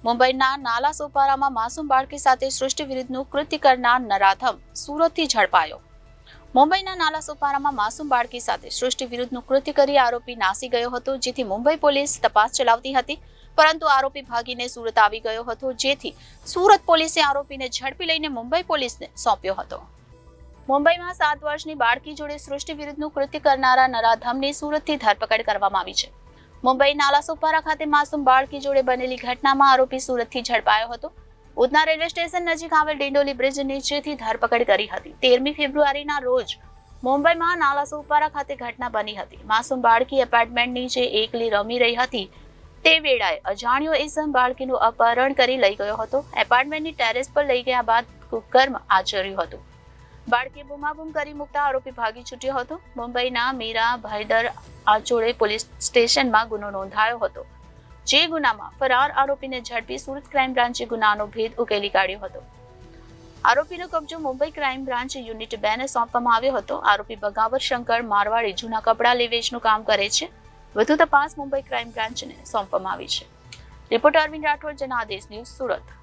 મુંબઈના નાલા સોપારામાં માસૂમ બાળકી સાથે સૃષ્ટિ વિરુદ્ધનું કૃત્ય કરનાર નરાધમ સુરતથી ઝડપાયો. મુંબઈના નાલા સોપારામાં માસૂમ બાળકી સાથે સૃષ્ટિ વિરુદ્ધનું કૃત્ય કરી આરોપી નાસી ગયો હતો, જેથી મુંબઈ પોલીસ તપાસ ચલાવતી હતી, પરંતુ આરોપી ભાગીને સુરત આવી ગયો હતો, જેથી સુરત પોલીસે આરોપીને ઝડપી લઈને મુંબઈ પોલીસને સોંપ્યો હતો. મુંબઈમાં 7 વર્ષની બાળકી જોડે સૃષ્ટિ વિરુદ્ધનું કૃત્ય કરનારા નરાધમની સુરતથી ધરપકડ કરવામાં આવી છે. મુંબઈ નાલા સોપારા ખાતે માસૂમ બાળકી જોડે બનેલી ઘટનામાં આરોપી સુરતથી ઝડપાયો હતો. ઉધના રેલવે સ્ટેશન નજીક આવેલ ડિંડોલી બ્રિજ નીચેથી ધરપકડ કરી હતી. 13મી ફેબ્રુઆરીના રોજ મુંબઈમાં નાલા સોપારા ખાતે ઘટના બની હતી. માસૂમ બાળકી એપાર્ટમેન્ટ નીચે એકલી રમી રહી હતી તે વેળાએ અજાણ્યો ઇસમ બાળકીનું અપહરણ કરી લઈ ગયો હતો. એપાર્ટમેન્ટની ટેરેસ પર લઈ ગયા બાદ કુકર્મ આચર્યું હતું. બાળકી બૂમાબૂમ કરી મૂકતા આરોપી ભાગી છૂટ્યો હતો. મુંબઈના મીરા ભાઈદર આચોડે પોલીસ સ્ટેશનમાં ગુનો નોંધાયો હતો, જે ગુનામાં ફરાર આરોપીને ઝડપી સુરત ક્રાઇમ બ્રાન્ચે ગુનાનો ભેદ ઉકેલી કાઢ્યો હતો. આરોપીનો કબજો મુંબઈ ક્રાઇમ બ્રાન્ચ યુનિટ 2 ને સોંપવામાં આવ્યો હતો. આરોપી બગાવત શંકર મારવાડી જૂના કપડા લે વેચનું કામ કરે છે. વધુ તપાસ મુંબઈ ક્રાઇમ બ્રાન્ચને સોંપવામાં આવી છે. Reporter Arvind Rathod, Janadesh news, Surat.